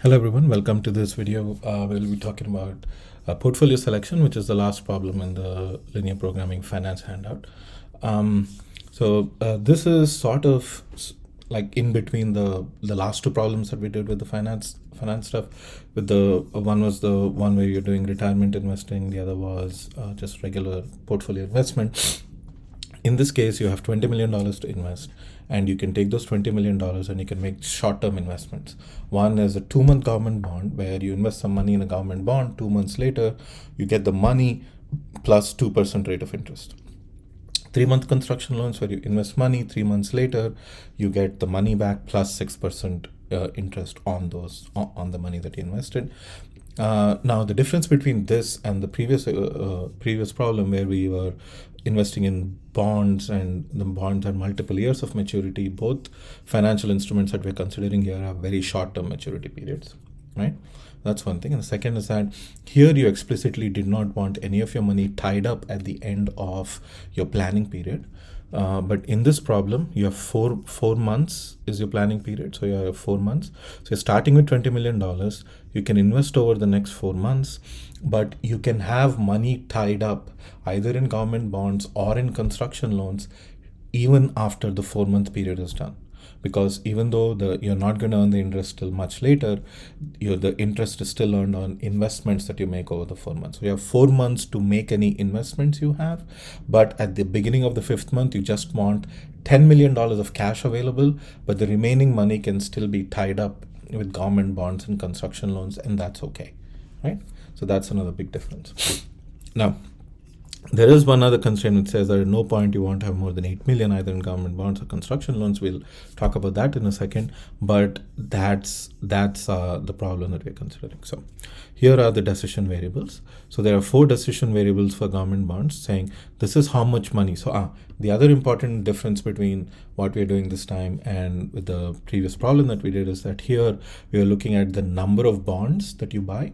Hello everyone, welcome to this video. We'll be talking about portfolio selection, which is the last problem in the linear programming finance handout. This is sort of like in between the last two problems that we did with the finance stuff. With the one was the one where you're doing retirement investing, the other was just regular portfolio investment. In this case, you have $20 million to invest, and you can take those $20 million and you can make short-term investments. One is a 2-month government bond where you invest some money in a government bond. 2 months later, you get the money plus 2% rate of interest. 3-month construction loans where you invest money. 3 months later, you get the money back plus 6% interest on the money that you invested. Now, the difference between this and the previous problem where we were investing in bonds and the bonds had multiple years of maturity, both financial instruments that we're considering here have very short-term maturity periods, right? That's one thing. And the second is that here you explicitly did not want any of your money tied up at the end of your planning period. But in this problem, you have four months is your planning period. So you have 4 months. So you're starting with $20 million. You can invest over the next 4 months, but you can have money tied up either in government bonds or in construction loans even after the 4-month period is done. Because even though you're not going to earn the interest till much later, the interest is still earned on investments that you make over the 4 months. So you have 4 months to make any investments you have, but at the beginning of the 5th month, you just want $10 million of cash available, but the remaining money can still be tied up with government bonds and construction loans, and that's okay, right? So that's another big difference. Now, there is one other constraint which says that at no point you want to have more than 8 million either in government bonds or construction loans. We'll talk about that in a second, but that's the problem that we're considering. So here are the decision variables. So there are 4 decision variables for government bonds saying this is how much money. So the other important difference between what we're doing this time and with the previous problem that we did is that here we are looking at the number of bonds that you buy,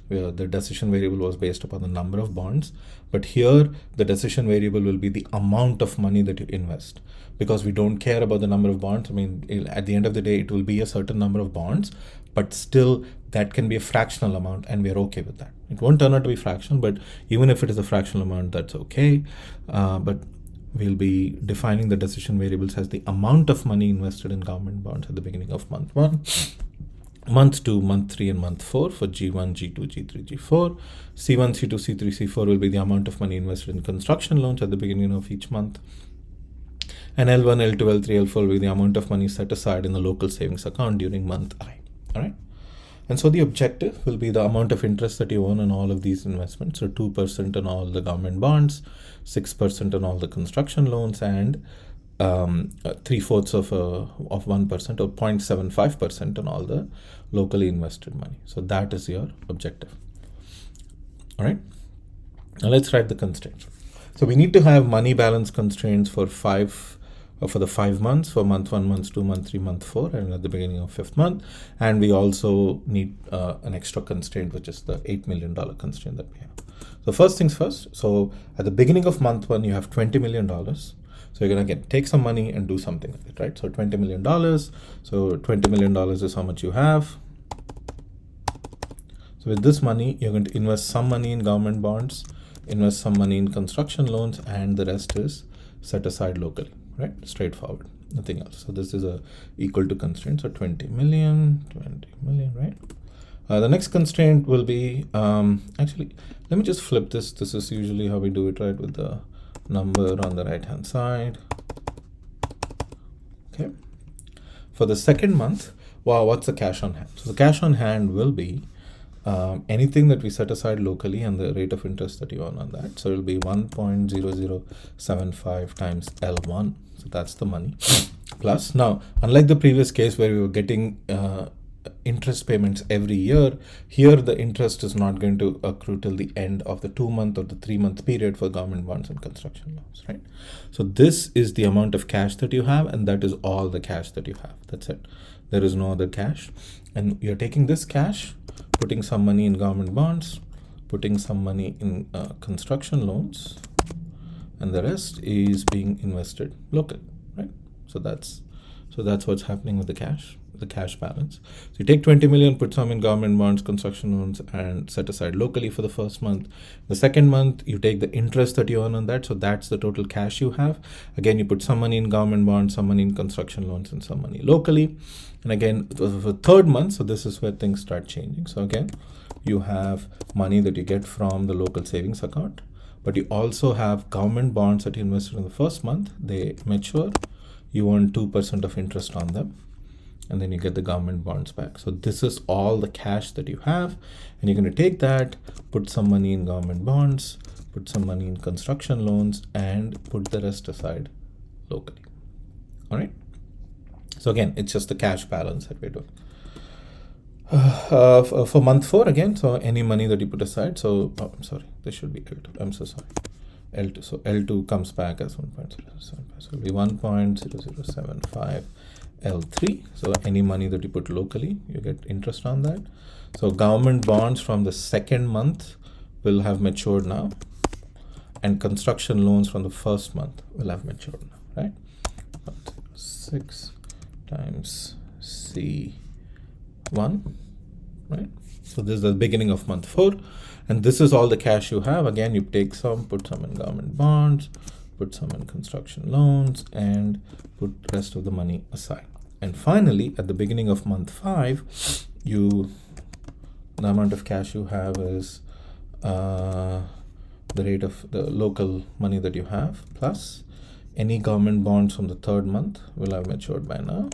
where the decision variable was based upon the number of bonds. But here, the decision variable will be the amount of money that you invest, because we don't care about the number of bonds. I mean, at the end of the day, it will be a certain number of bonds, but still that can be a fractional amount, and we're okay with that. It won't turn out to be fractional, but even if it is a fractional amount, that's okay. But we'll be defining the decision variables as the amount of money invested in government bonds at the beginning of month 1. Month 2, month 3, and month 4 for G1, G2, G3, G4. C1, C2, C3, C4 will be the amount of money invested in construction loans at the beginning of each month. And L1, L2, L3, L4 will be the amount of money set aside in the local savings account during month I. All right. And so the objective will be the amount of interest that you earn on all of these investments. So 2% on all the government bonds, 6% on all the construction loans, and 3/4 of 1% or 0.75% on all the locally invested money. So that is your objective. All right. Now let's write the constraints. So we need to have money balance constraints for the 5 months, for month 1, month 2, month 3, month 4, and at the beginning of 5th month. And we also need an extra constraint, which is the $8 million constraint that we have. So first things first. So at the beginning of month 1, you have $20 million. So you're going to take some money and do something with it, right? So $20 million. So $20 million is how much you have. So with this money, you're going to invest some money in government bonds, invest some money in construction loans, and the rest is set aside locally, right? Straightforward, nothing else. So this is equal to constraint. So 20 million, right? The next constraint will be, actually, let me just flip this. This is usually how we do it, right? With the number on the right hand side. Okay. For the second month, what's the cash on hand? So the cash on hand will be anything that we set aside locally and the rate of interest that you earn on that. So it will be 1.0075 times L1. So that's the money. Plus, now, unlike the previous case where we were getting interest payments every year, here the interest is not going to accrue till the end of the 2-month or the 3-month period for government bonds and construction loans, right? So this is the amount of cash that you have, and that is all the cash that you have. That's it. There is no other cash. And you're taking this cash, putting some money in government bonds, putting some money in construction loans, and the rest is being invested locally, right? So that's So that's what's happening with the cash balance. So you take 20 million, put some in government bonds, construction loans, and set aside locally for the first month. The second month, you take the interest that you earn on that. So that's the total cash you have. Again, you put some money in government bonds, some money in construction loans, and some money locally. And again, for the third month, so this is where things start changing. So again, you have money that you get from the local savings account, but you also have government bonds that you invested in the first month. They mature, you earn 2% of interest on them, and then you get the government bonds back. So this is all the cash that you have, and you're going to take that, put some money in government bonds, put some money in construction loans, and put the rest aside locally. All right. So again, it's just the cash balance that we're doing. For month 4 again, so any money that you put aside, so I'm sorry, this should be L2. I'm so sorry. L2. So L2 comes back as 1.075. So it'll be 1.0075 L3. So any money that you put locally, you get interest on that. So government bonds from the second month will have matured now, and construction loans from the first month will have matured now, right? 6 times C1, right? So this is the beginning of month 4, and this is all the cash you have. Again, you take some, put some in government bonds, put some in construction loans, and put the rest of the money aside. And finally, at the beginning of month 5, the amount of cash you have is the rate of the local money that you have, plus any government bonds from the third month will have matured by now.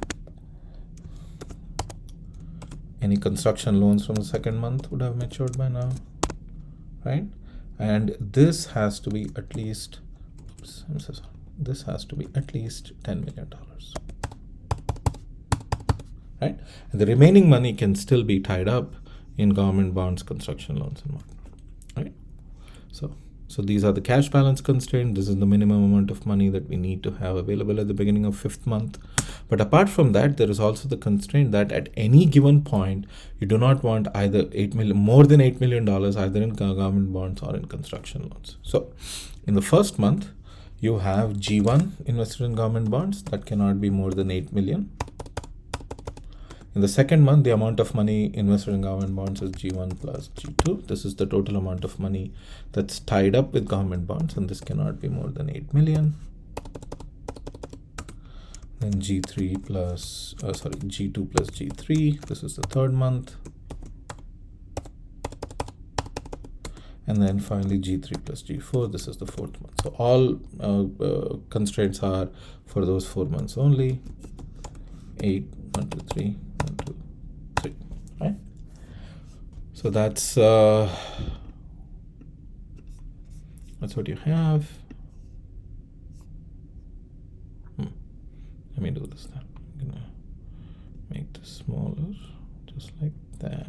Any construction loans from the second month would have matured by now, right? And this has to be at least, this has to be at least $10 million, right? And the remaining money can still be tied up in government bonds, construction loans, and whatnot, right? So these are the cash balance constraint. This is the minimum amount of money that we need to have available at the beginning of 5th month. But apart from that, there is also the constraint that at any given point, you do not want either more than $8 million either in government bonds or in construction loans. So in the first month, you have G1 invested in government bonds. That cannot be more than 8 million. In the second month, the amount of money invested in government bonds is G1 plus G2. This is the total amount of money that's tied up with government bonds, and this cannot be more than 8 million. Then G2 plus G3. This is the third month. And then finally G3 plus G4. This is the 4th month. So all constraints are for those 4 months only. 8, 1, 2, 3. 1, 2, 3, right? So that's what you have. Let me do this then. I'm gonna make this smaller, just like that,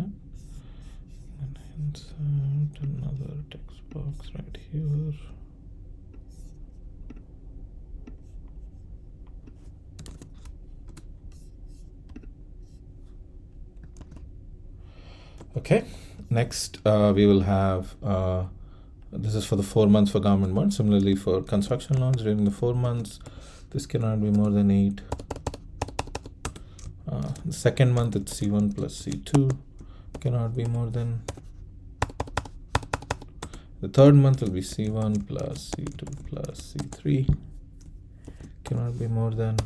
and insert another text box right here. Okay, next we will have, this is for the 4 months for government bonds. Similarly for construction loans, during the 4 months, this cannot be more than 8. The second month it's C1 plus C2, cannot be more than. The third month will be C1 plus C2 plus C3, cannot be more than.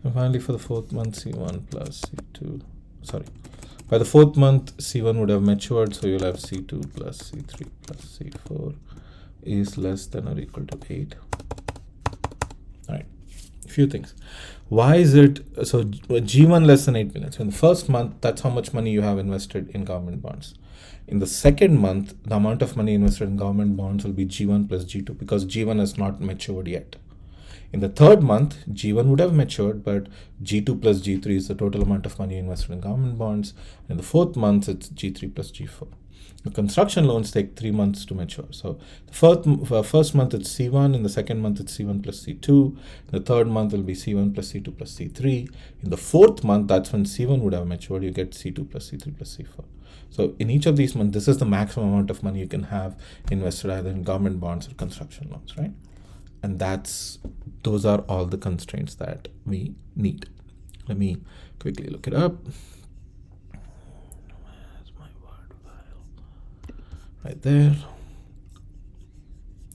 And finally, for the 4th month, C1 plus C2, by the 4th month, C1 would have matured, so you'll have C2 plus C3 plus C4 is less than or equal to 8. All right, a few things. Why is it, so G1 less than 8 million. So in the first month, that's how much money you have invested in government bonds. In the second month, the amount of money invested in government bonds will be G1 plus G2 because G1 has not matured yet. In the third month, G1 would have matured, but G2 plus G3 is the total amount of money invested in government bonds. In the 4th month, it's G3 plus G4. The construction loans take 3 months to mature. So the first month, it's C1. In the second month, it's C1 plus C2. In the third month, will be C1 plus C2 plus C3. In the 4th month, that's when C1 would have matured. You get C2 plus C3 plus C4. So in each of these months, this is the maximum amount of money you can have invested either in government bonds or construction loans, right? And those are all the constraints that we need. Let me quickly look it up. Where's my Word file? Right there.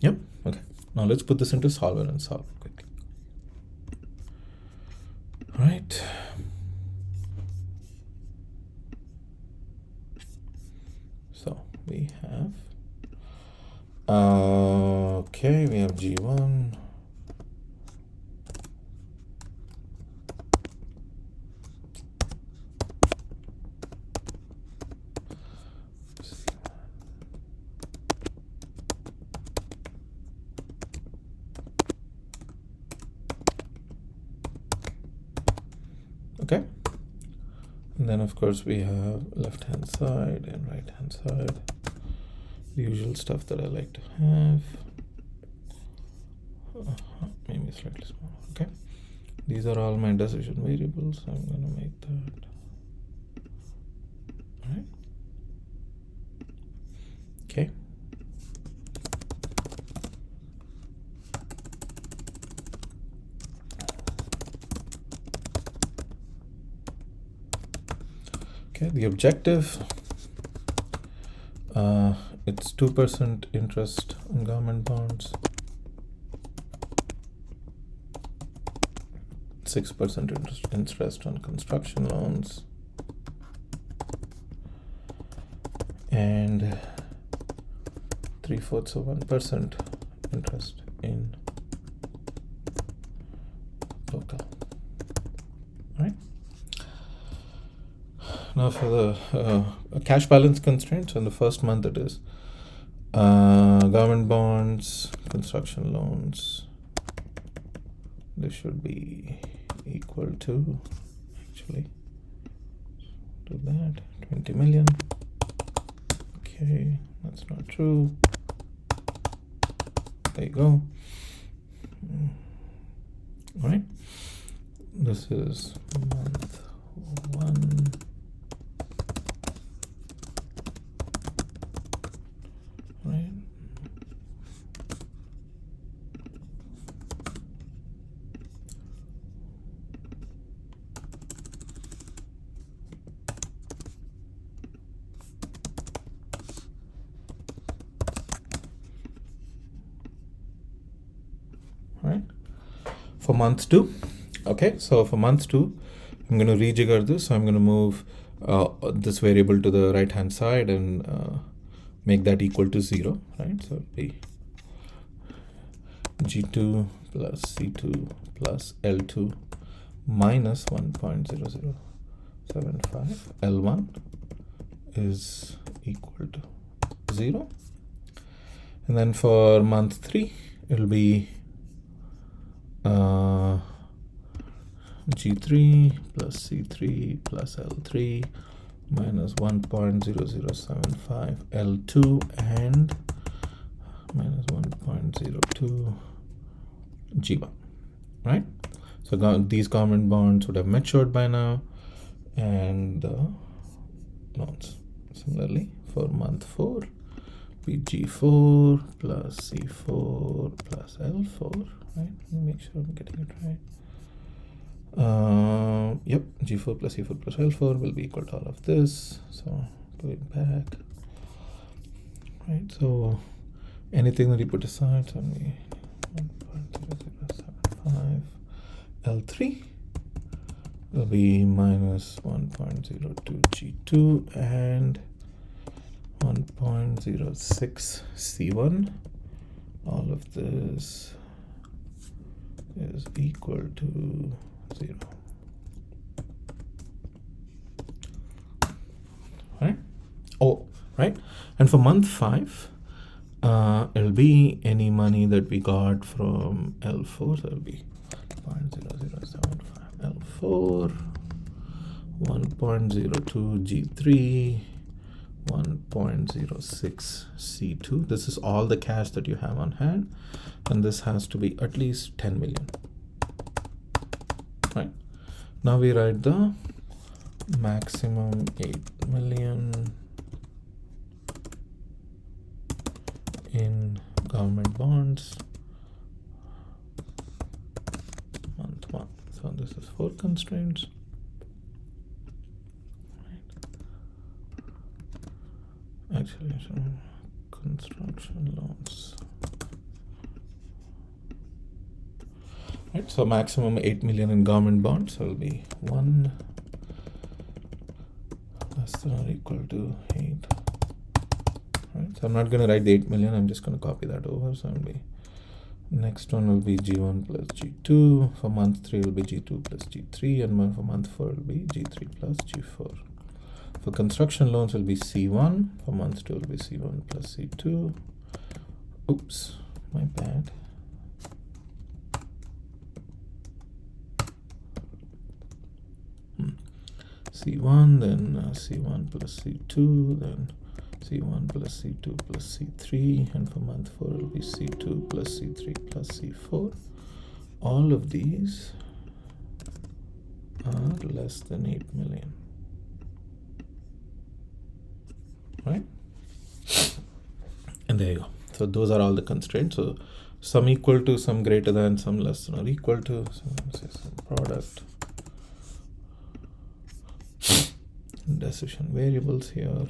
Yep. Okay. Now let's put this into Solver and solve it quickly. All right. So we have, okay, we have G1. Okay. And then of course we have left hand side and right hand side. The usual stuff that I like to have. Maybe slightly smaller. Okay. These are all my decision variables. I'm going to make that. All right. Okay. Okay, the objective, it's 2% interest on government bonds, 6% interest on construction loans, and 0.75% interest in local. All right. Now for the cash balance constraints, in the first month it is government bonds, construction loans. This should be equal to, actually, do that, 20 million. Okay, that's not true. There you go. All right. This is month 1. Right. Right. For month 2. Okay, so for month 2, I'm going to rejigger this. So I'm going to move this variable to the right hand side and make that equal to 0, right? So it'll be G2 plus C2 plus L2 minus 1.0075. L1 is equal to 0. And then for month 3, it'll be G3 plus C3 plus L3 minus 1.0075 L2 and minus 1.02 G1, right? So these government bonds would have matured by now, and the loans. Similarly, for month 4, be G4 plus C4 plus L4, right? Let me make sure I'm getting it right. Yep, G4 plus C4 plus L4 will be equal to all of this. So going back, right? So anything that you put aside, so 1.0075 L3 will be minus 1.02 G2 and 1.06 C1. All of this is equal to 0. Right? Oh, right. And for month 5, it'll be any money that we got from L4. So it'll be 0.0075 L4, 1.02 G3, 1.06 C2. This is all the cash that you have on hand, and this has to be at least 10 million. Right. Now we write the maximum 8 million in government bonds So this is 4 constraints. Actually, so construction loans. Right, so maximum 8 million in government bonds will be 1 less than or equal to 8. Right, so I'm not going to write the 8 million, I'm just going to copy that over. So it'll be, next one will be G1 plus G2. For month 3 will be G2 plus G3, and for month 4 will be G3 plus G4. For construction loans will be C1. For month 2 will be C1 plus C2. Oops, my bad. C1, then C1 plus C2, then C1 plus C2 plus C3, and for month 4 will be C2 plus C3 plus C4. All of these are less than 8 million. Right? And there you go. So those are all the constraints. So some equal to, some greater than, some less than or equal to. So let's say some product. Decision variables here,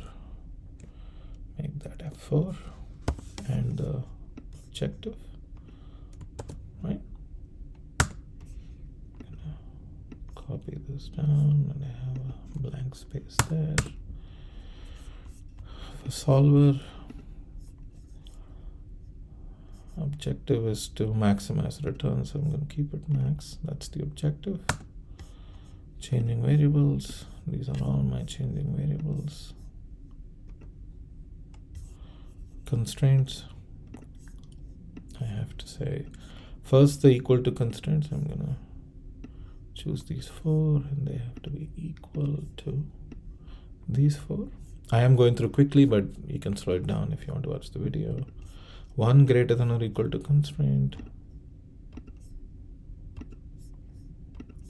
make that F4, and the objective, right? Copy this down, and I have a blank space there. For solver, objective is to maximize return, so I'm going to keep it max. That's the objective. Changing variables, these are all my changing variables. Constraints, I have to say first the equal to constraints. I'm gonna choose these 4, and they have to be equal to these 4. I am going through quickly, but you can slow it down if you want to watch the video. 1 greater than or equal to constraint,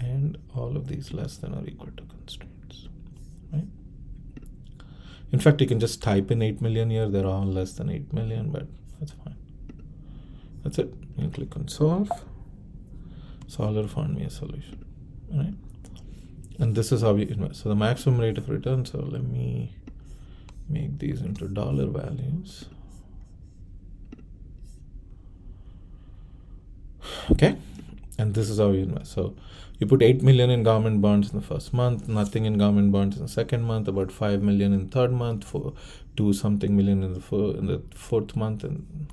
and all of these less than or equal to constraints, right? In fact, you can just type in 8 million here. They're all less than 8 million, but that's fine. That's it. You click on solve. Solver found me a solution, right? And this is how we invest. So the maximum rate of return. So let me make these into dollar values. Okay. And this is how you invest. So you put 8 million in government bonds in the first month, nothing in government bonds in the second month, about 5 million in the third month, for 2 something million in the fourth month, and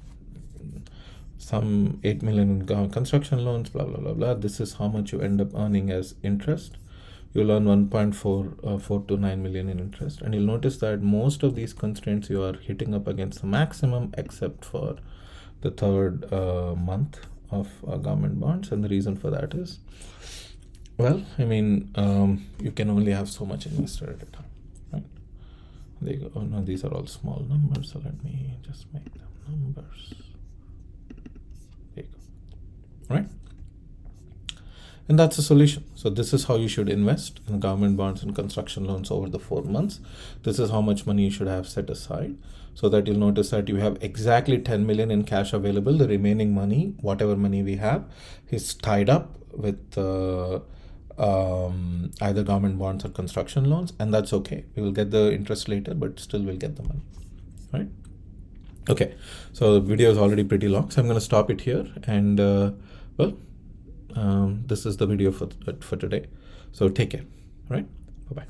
some 8 million in construction loans, blah, blah, blah, blah. This is how much you end up earning as interest. You'll earn 1.429 million in interest. And you'll notice that most of these constraints you are hitting up against the maximum, except for the third month of government bonds. And the reason for that is, well, I mean, you can only have so much invested at a time, right? There you go. Oh no, these are all small numbers, so let me just make them numbers. There you go. Right? And that's the solution. So this is how you should invest in government bonds and construction loans over the 4 months. This is how much money you should have set aside, so that you'll notice that you have exactly 10 million in cash available. The remaining money, whatever money we have, is tied up with either government bonds or construction loans, and that's okay. We will get the interest later, but still we'll get the money, right? Okay, so the video is already pretty long, so I'm going to stop it here. And this is the video for today. So take care, right? Bye-bye.